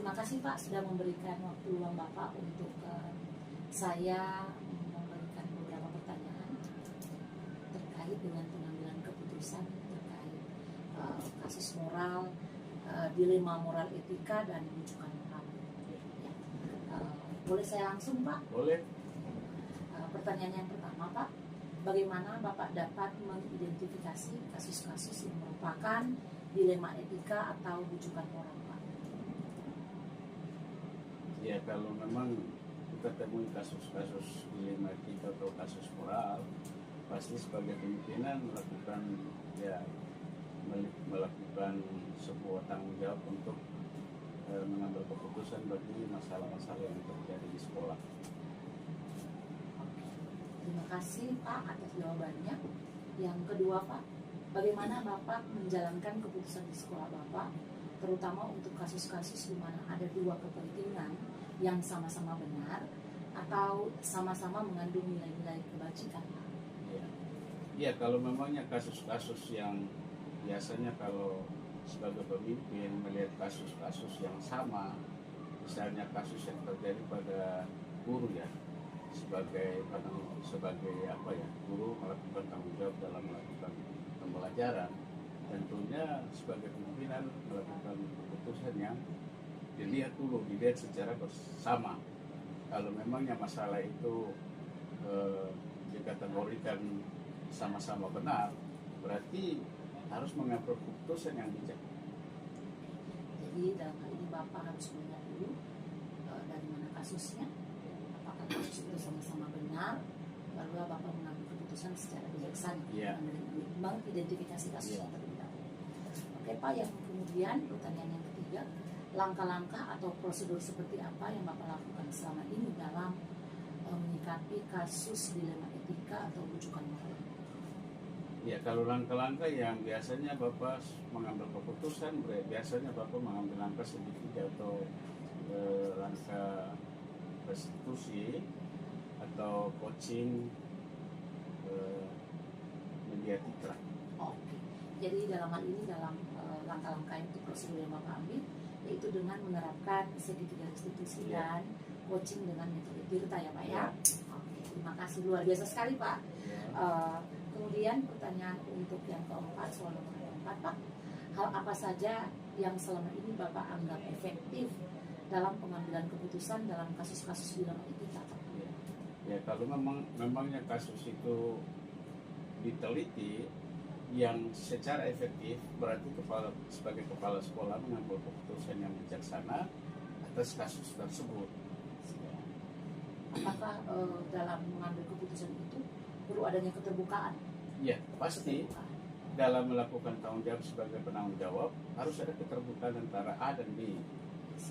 Terima kasih Pak sudah memberikan waktu luang Bapak untuk saya memberikan beberapa pertanyaan terkait dengan pengambilan keputusan terkait kasus moral, dilema moral etika dan rujukan moral. Ya. Boleh saya langsung Pak? Boleh. Pertanyaan yang pertama Pak, bagaimana Bapak dapat mengidentifikasi kasus-kasus yang merupakan dilema etika atau rujukan moral Pak? Ya, kalau memang kita temui kasus-kasus dilema etika atau kasus moral, pasti sebagai pimpinan melakukan sebuah tanggung jawab untuk mengambil keputusan bagi masalah-masalah yang terjadi di sekolah. Terima kasih Pak atas jawabannya. Yang kedua Pak, bagaimana Bapak menjalankan keputusan di sekolah Bapak, terutama untuk kasus-kasus di mana ada dua kepentingan yang sama-sama benar atau sama-sama mengandung nilai-nilai kebajikan Pak? Ya, kalau memangnya kasus-kasus yang biasanya kalau sebagai pemimpin melihat kasus-kasus yang sama, misalnya kasus yang terjadi pada guru ya, sebagai guru melakukan tanggung jawab dalam melakukan pembelajaran, tentunya sebagai pimpinan melakukan keputusan yang dilihat secara bersama. Kalau memangnya masalah itu dikategorikan sama-sama benar, berarti harus mengambil keputusan yang bijak. Jadi dalam hal ini Bapak harus melihat dulu dari mana kasusnya, apakah kasus itu sama-sama benar, lalu Bapak mengambil keputusan secara bijaksana, mengidentifikasi kasus yang terlebih dahulu. Oke Pak, yang kemudian pertanyaan yang ketiga, langkah-langkah atau prosedur seperti apa yang Bapak lakukan selama ini dalam menyikapi kasus dilema etika atau rujukan moral? Ya, kalau langkah-langkah yang biasanya Bapak mengambil keputusan, biasanya Bapak mengambil langkah sedikit atau langkah restitusi atau coaching mediatika. Oke. Jadi dalam hal ini dalam langkah-langkah itu prosedur yang Bapak ambil yaitu dengan menerapkan segitiga restitusi dan coaching dengan metode Tirta ya Pak ya. Oke, terima kasih luar biasa sekali Pak. Kemudian pertanyaan untuk yang keempat, soal nomor keempat Pak, hal apa saja yang selama ini Bapak anggap efektif dalam pengambilan keputusan dalam kasus-kasus dilema etika Pak? Ya, kalau memangnya kasus itu diteliti yang secara efektif, berarti sebagai kepala sekolah mengambil keputusan yang bijaksana atas kasus tersebut. Apakah dalam mengambil keputusan itu perlu adanya keterbukaan? Ya, pasti dalam melakukan tanggung jawab sebagai penanggung jawab harus ada keterbukaan antara A dan B,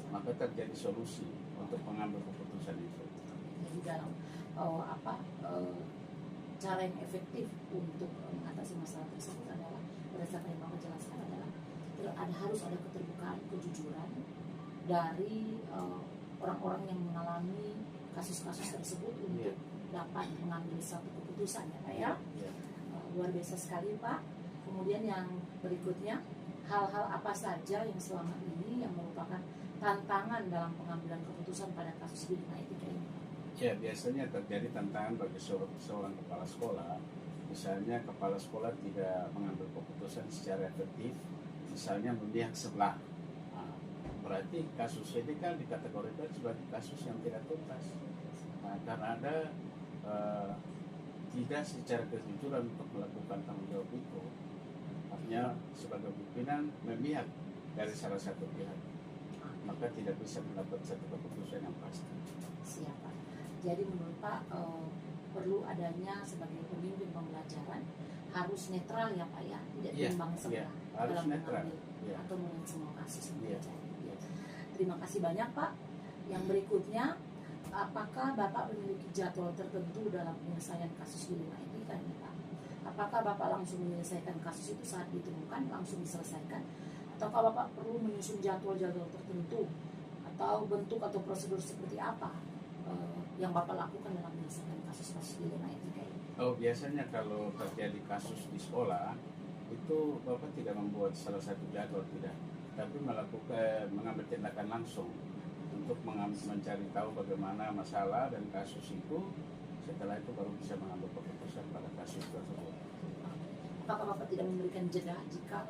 maka terjadi solusi untuk mengambil keputusan itu. Jadi dalam cara yang efektif untuk mengatasi masalah tersebut adalah berdasarkan yang Bapak jelaskan adalah harus ada keterbukaan, kejujuran dari orang-orang yang mengalami kasus-kasus tersebut untuk dapat mengambil satu keputusan ya Pak ya. Luar biasa sekali Pak. Kemudian yang berikutnya, hal-hal apa saja yang selama ini yang merupakan tantangan dalam pengambilan keputusan pada kasus dilema etika ini? Ya, biasanya terjadi tantangan bagi seorang kepala sekolah. Misalnya kepala sekolah tidak mengambil keputusan secara efektif, misalnya memihak sebelah. Nah, berarti kasus ini kan dikategorikan sebagai kasus yang tidak tuntas. Nah, karena ada tidak secara kejujuran untuk melakukan tanggung jawab itu, artinya sebagai pimpinan memihak dari salah satu pihak, maka tidak bisa mendapat satu keputusan yang pasti. Siapa? Jadi menurut Pak perlu adanya sebagai pemimpin pembelajaran harus netral ya Pak ya, tidak timbang sebelah dalam mengambil atau melihat semua kasus yang terjadi. Terima kasih banyak Pak. Yang berikutnya, apakah Bapak memiliki jadwal tertentu dalam penyelesaian kasus dilema etika ini Pak? Apakah Bapak langsung menyelesaikan kasus itu saat ditemukan, langsung diselesaikan? Ataukah Bapak perlu menyusun jadwal-jadwal tertentu? Atau bentuk atau prosedur seperti apa yang Bapak lakukan dalam menyelesaikan kasus-kasus dilema etika ini? Oh, biasanya kalau terjadi kasus di sekolah, itu Bapak tidak membuat salah satu jadwal, tidak. tapi mengambil tindakan langsung untuk mencari tahu bagaimana masalah dan kasus itu. Setelah itu baru bisa mengambil keputusan pada kasus tersebut. Apakah Bapak tidak memberikan jeda jika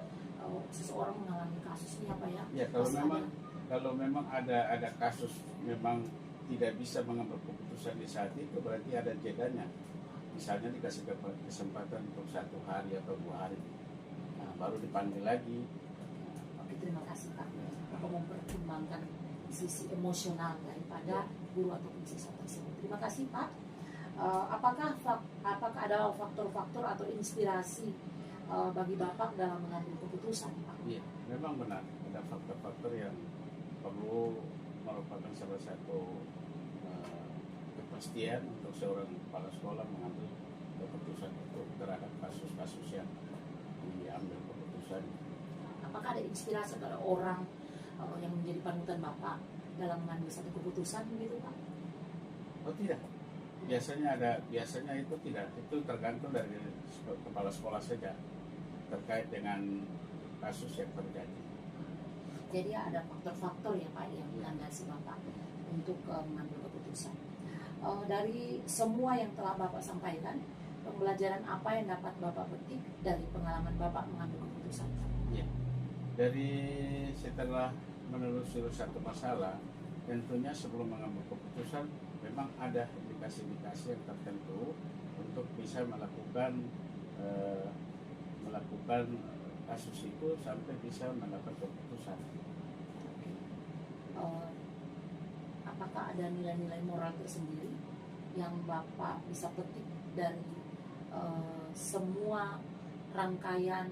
seseorang mengalami kasus ini apa ya? Ya, kalau memang ada kasus memang tidak bisa mengambil keputusan di saat itu, berarti ada jedanya. Misalnya dikasih kesempatan untuk 1 hari atau 2 hari, nah, baru dipanggil lagi. Oke, terima kasih Pak. Bapak mempertimbangkan sisi emosional daripada guru ataupun siswa tersebut. Terima kasih Pak. Apakah ada faktor-faktor atau inspirasi bagi Bapak dalam mengambil keputusan, Pak? Iya, memang benar. Ada faktor-faktor yang perlu merupakan salah satu kepastian untuk seorang kepala sekolah mengambil keputusan itu terhadap kasus-kasus yang diambil keputusan. Apakah ada inspirasi dari orang yang menjadi panutan Bapak dalam mengambil satu keputusan begitu, Pak? Oh tidak. Biasanya itu tidak, itu tergantung dari kepala sekolah saja terkait dengan kasus yang terjadi. Jadi ada faktor-faktor ya Pak yang melandasi Bapak untuk mengambil keputusan. Dari semua yang telah Bapak sampaikan, pembelajaran apa yang dapat Bapak petik dari pengalaman Bapak mengambil keputusan? Ya, dari setelah menelusuri satu masalah, tentunya sebelum mengambil keputusan memang ada indikasi-indikasi yang tertentu untuk bisa melakukan kasus itu sampai bisa mendapat keputusan. Apakah ada nilai-nilai moral tersendiri yang Bapak bisa petik dari semua rangkaian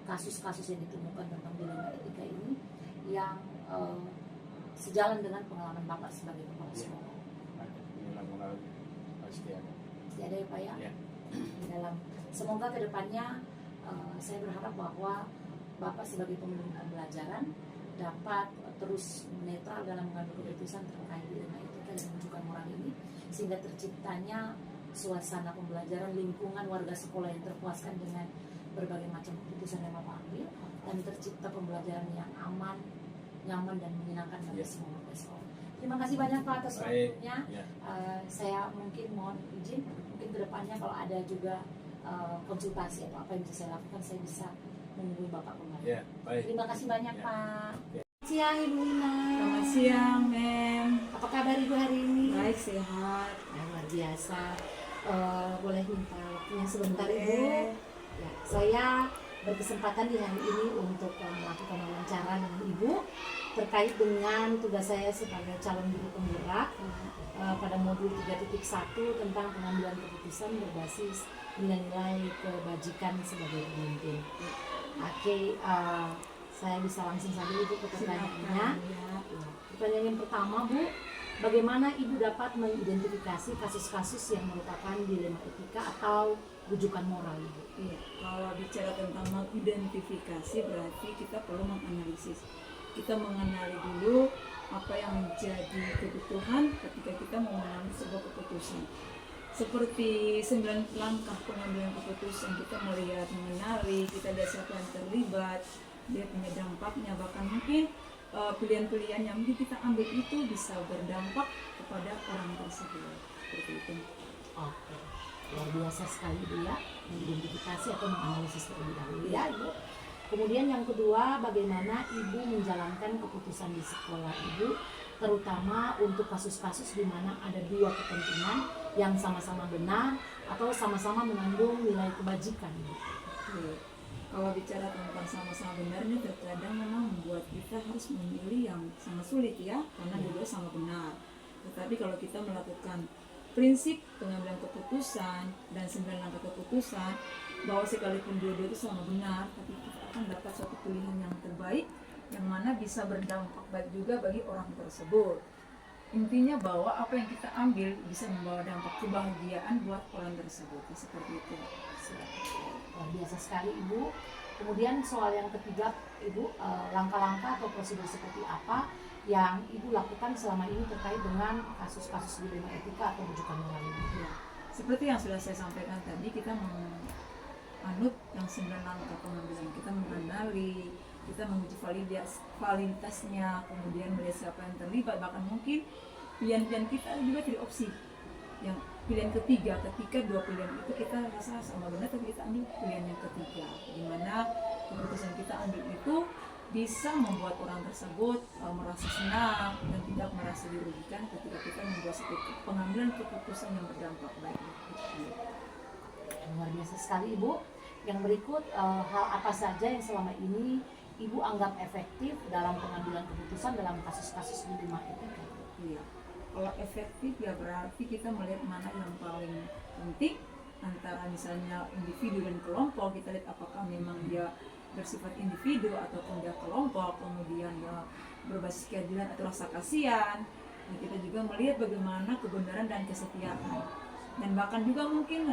kasus-kasus yang ditemukan tentang dilema etika ini yang sejalan dengan pengalaman Bapak sebagai kepala sekolah? Nilai moral pasti ada. Pasti ada ya Pak ya? Ya. Semoga kedepannya saya berharap bahwa Bapak sebagai pemimpin pembelajaran dapat terus netral dalam mengambil keputusan terkait dilema etika dan menunjukkan moral ini, sehingga terciptanya suasana pembelajaran, lingkungan warga sekolah yang terpuaskan dengan berbagai macam keputusan yang Bapak ambil, dan tercipta pembelajaran yang aman, nyaman dan menyenangkan bagi semua warga sekolah. Terima kasih banyak Pak atas waktunya. Saya mungkin mohon izin, mungkin kedepannya kalau ada juga konsultasi atau apa yang bisa saya lakukan, saya bisa menghubungi Bapak kembali. Terima kasih banyak Pak. Selamat siang Ibu Ina. Selamat siang Mem. Apa kabar Ibu hari ini? Baik, sehat. Luar biasa. Boleh minta waktunya sebentar Ibu? Ya, saya berkesempatan di hari ini untuk melakukan wawancara dengan Ibu terkait dengan tugas saya sebagai calon guru penggerak pada modul 3.1 tentang pengambilan keputusan berbasis nilai-nilai kebajikan sebagai pemimpin. Oke, saya bisa langsung saja Ibu ke pertanyaannya. Pertanyaan yang pertama Bu, bagaimana Ibu dapat mengidentifikasi kasus-kasus yang merupakan dilema etika atau rujukan moral Ibu? Iya, kalau bicara tentang mengidentifikasi berarti kita perlu menganalisis. Kita mengenali dulu apa yang menjadi kebutuhan ketika kita mau mengambil sebuah keputusan. Seperti 9 langkah pengambilan keputusan, kita melihat, mengenali, kita lihat siapa yang terlibat, dia punya dampaknya, bahkan mungkin pilihan-pilihan yang mungkin kita ambil itu bisa berdampak kepada orang tersebut. Seperti itu. Oke, luar biasa sekali Ibu ya, mengidentifikasi atau menganalisis terlebih dahulu ya Ibu. Kemudian yang kedua, bagaimana Ibu menjalankan keputusan di sekolah Ibu, terutama untuk kasus-kasus di mana ada dua kepentingan yang sama-sama benar atau sama-sama mengandung nilai kebajikan Ibu. Oke. Kalau bicara tentang sama-sama benar ini terkadang memang membuat kita harus memilih yang sangat sulit ya, karena dua sama benar. Tetapi kalau kita melakukan prinsip pengambilan keputusan dan 9 langkah keputusan, bahwa sekalipun dua-dua itu sama benar, tapi kita akan dapat suatu pilihan yang terbaik yang mana bisa berdampak baik juga bagi orang tersebut. Intinya bahwa apa yang kita ambil bisa membawa dampak kebahagiaan buat orang tersebut. Seperti itu. Luar biasa sekali Ibu. Kemudian soal yang ketiga Ibu, langkah-langkah atau prosedur seperti apa yang Ibu lakukan selama ini terkait dengan kasus-kasus dilema etika atau rujukan moral ini? Ya, seperti yang sudah saya sampaikan tadi, kita menganut yang 9 langkah pengambilan. Kita mengenali, kita menguji validitasnya, kemudian melihat siapa yang terlibat, bahkan mungkin pilihan-pilihan kita juga tidak opsi. Yang pilihan ketiga, ketika dua pilihan itu kita rasa sama benar, tapi kita ambil pilihan yang ketiga, di mana keputusan kita ambil itu bisa membuat orang tersebut merasa senang dan tidak merasa dirugikan ketika kita membuat satu pengambilan keputusan yang berdampak baik. Luar biasa sekali Ibu. Yang berikut, hal apa saja yang selama ini Ibu anggap efektif dalam pengambilan keputusan dalam kasus-kasus dilema etika? Iya. Kalau efektif ya berarti kita melihat mana yang paling penting antara misalnya individu dan kelompok. Kita lihat apakah memang dia bersifat individu ataupun dia kelompok, kemudian dia berbasis keadilan atau rasa kasihan. Nah, kita juga melihat bagaimana kebenaran dan kesetiaan, dan bahkan juga mungkin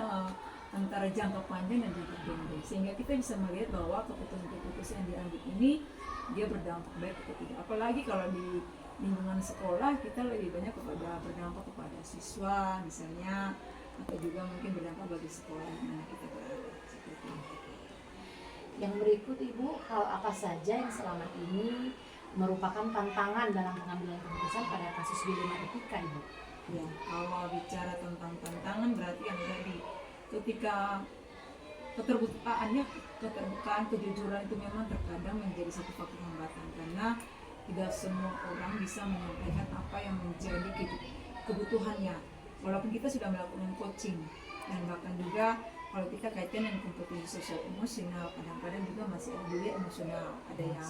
antara jangka panjang dan jangka pendek, sehingga kita bisa melihat bahwa keputusan-keputusan yang diambil ini dia berdampak baik atau tidak. Apalagi kalau di lingkungan sekolah kita lebih banyak berdampak kepada siswa misalnya, atau juga mungkin berdampak bagi sekolah yang mana kita berada, seperti itu. Yang berikut Ibu, hal apa saja yang selama ini merupakan tantangan dalam pengambilan keputusan pada kasus dilema etika Ibu? Ya, kalau bicara tentang tantangan berarti yang tadi, ketika keterbukaan, kejujuran itu memang terkadang menjadi satu faktor hambatan, karena tidak semua orang bisa menyampaikan apa yang menjadi kebutuhannya, walaupun kita sudah melakukan coaching. Dan bahkan juga kalau kita kaitkan dengan kompetensi sosial emosional, kadang-kadang juga masih ada dulu emosional, ada yang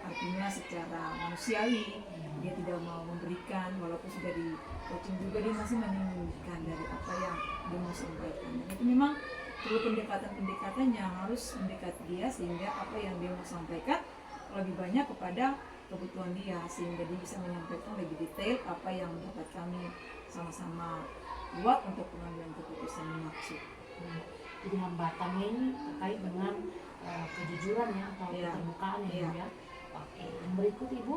artinya secara manusiawi dia tidak mau memberikan, walaupun sudah di coaching juga dia masih menyembunyikan dari apa yang dia mau sampaikan. Dan itu memang perlu pendekatan yang harus mendekati dia, sehingga apa yang dia mau sampaikan lebih banyak kepada kebutuhan dia, sehingga dia bisa menyampaikan lebih detail apa yang dapat kami sama-sama buat untuk pengambilan keputusan dimaksud. Jadi hambatannya ini terkait dengan kejujuran ya, atau keterbukaan ya. Oke. Yang berikut Ibu,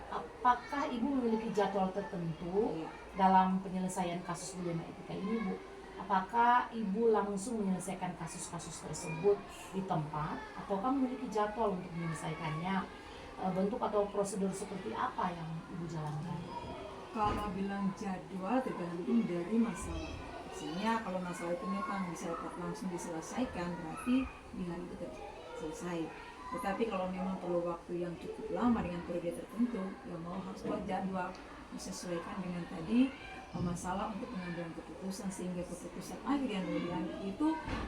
apakah Ibu memiliki jadwal tertentu dalam penyelesaian kasus dilema etika ini Bu? Apakah Ibu langsung menyelesaikan kasus-kasus tersebut di tempat, ataukah memiliki jadwal untuk menyelesaikannya? Bentuk atau prosedur seperti apa yang Ibu jalankan? Kalau bilang jadwal tergantung dari masalah. Misalnya kalau masalah itu memang bisa langsung diselesaikan, berarti di hari itu selesai. Tetapi kalau memang perlu waktu yang cukup lama dengan periode tertentu, ya mau harus buat jadwal disesuaikan dengan tadi masalah untuk pengambilan keputusan, sehingga keputusan akhir yang diambil itu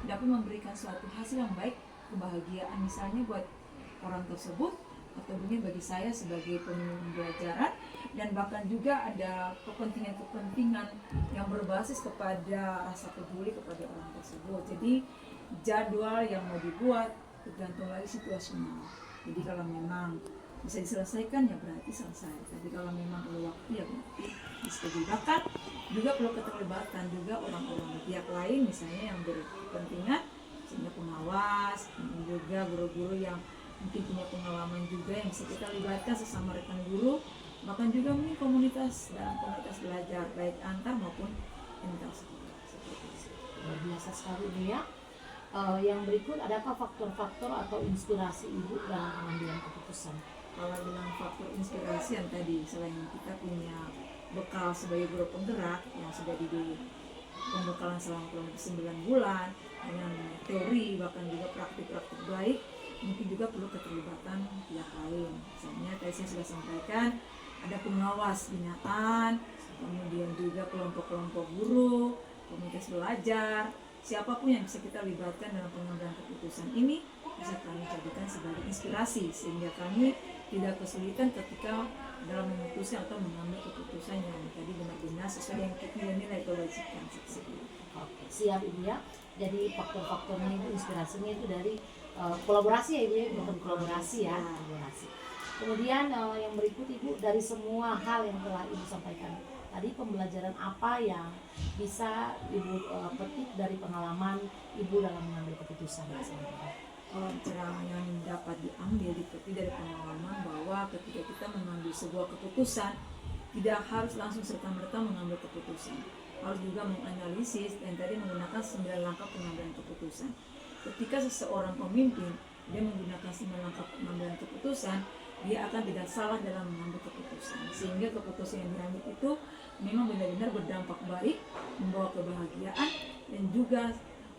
dapat memberikan suatu hasil yang baik, kebahagiaan misalnya buat orang tersebut, atau mungkin bagi saya sebagai pembelajaran, dan bahkan juga ada kepentingan-kepentingan yang berbasis kepada rasa peduli kepada orang tersebut. Jadi jadwal yang mau dibuat tergantung lagi situasional. Jadi kalau memang bisa diselesaikan ya berarti selesai, tapi kalau memang perlu waktu ya berarti disetujui. Bahkan juga perlu keterlibatan juga orang-orang pihak lain misalnya yang berkepentingan, misalnya pengawas, dan juga guru-guru yang mungkin punya pengalaman juga yang bisa kita libatkan sesama rekan guru, bahkan juga mungkin komunitas dan komunitas belajar baik antar maupun inter sekolah, seperti itu. Luar biasa sekali Bu ya. Yang berikut, adakah faktor-faktor atau inspirasi Ibu dalam pengambilan keputusan? Kalau bilang faktor inspirasi yang tadi, selain kita punya bekal sebagai guru penggerak yang sudah di pembekalan selama kurang lebih 9 bulan dengan teori bahkan juga praktik-praktik baik, mungkin juga perlu keterlibatan pihak lain. Misalnya tadi saya sudah sampaikan ada pengawas binaan, kemudian juga kelompok-kelompok guru, komunitas belajar, siapapun yang bisa kita libatkan dalam pengambilan keputusan ini bisa kami jadikan sebagai inspirasi, sehingga kami tidak kesulitan ketika dalam memutuskan atau mengambil keputusan yang tadi benar-benar sesuai dengan nilai kewajiban. Oke, siap Ibu ya. Jadi faktor-faktornya itu, inspirasinya itu dari kolaborasi ya Ibu ya, bentuk kolaborasi ya, kolaborasi. Kemudian yang berikut Ibu, dari semua hal yang telah Ibu sampaikan tadi, pembelajaran apa yang bisa Ibu petik dari pengalaman Ibu dalam mengambil keputusan? Cara yang dapat diambil dipetik dari pengalaman bahwa ketika kita mengambil sebuah keputusan tidak harus langsung serta-merta mengambil keputusan, harus juga menganalisis dan tadi menggunakan 9 langkah pengambilan keputusan. Ketika seseorang pemimpin dia menggunakan 9 langkah pengambilan keputusan, dia akan tidak salah dalam mengambil keputusan, sehingga keputusan yang diambil itu memang benar-benar berdampak baik, membawa kebahagiaan, dan juga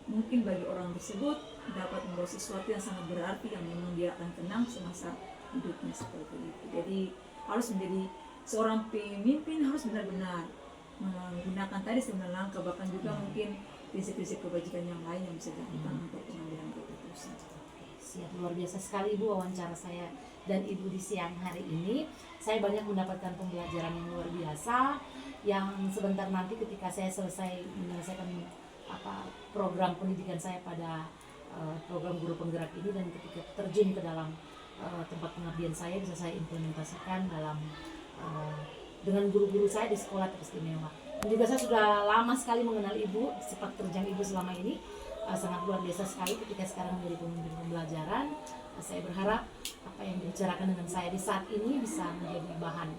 mungkin bagi orang tersebut dapat membawa sesuatu yang sangat berarti yang memang dia akan kenang semasa hidupnya seperti itu. Jadi harus menjadi seorang pemimpin, harus benar-benar menggunakan tadi 9 langkah, bahkan juga mungkin prinsip-prinsip kebajikan yang lain yang bisa dilakukan untuk pengambilan keputusan. Siap, luar biasa sekali Ibu wawancara saya dan Ibu di siang hari ini. Saya banyak mendapatkan pembelajaran yang luar biasa, yang sebentar nanti ketika saya selesai menyelesaikan program pendidikan saya pada program guru penggerak ini, dan ketika terjun ke dalam tempat pengabdian saya, bisa saya implementasikan dalam dengan guru-guru saya di sekolah teristimewa. Dan juga saya sudah lama sekali mengenal Ibu, sepak terjang Ibu selama ini sangat luar biasa sekali ketika sekarang menjadi pemimpin pembelajaran. Saya berharap apa yang dibicarakan dengan saya di saat ini bisa menjadi bahan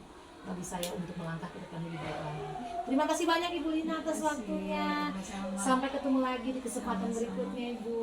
bagi saya untuk melangkah ke depan lebih baik lagi. Terima kasih banyak Ibu Lina atas waktunya. Sampai ketemu lagi di kesempatan berikutnya Ibu.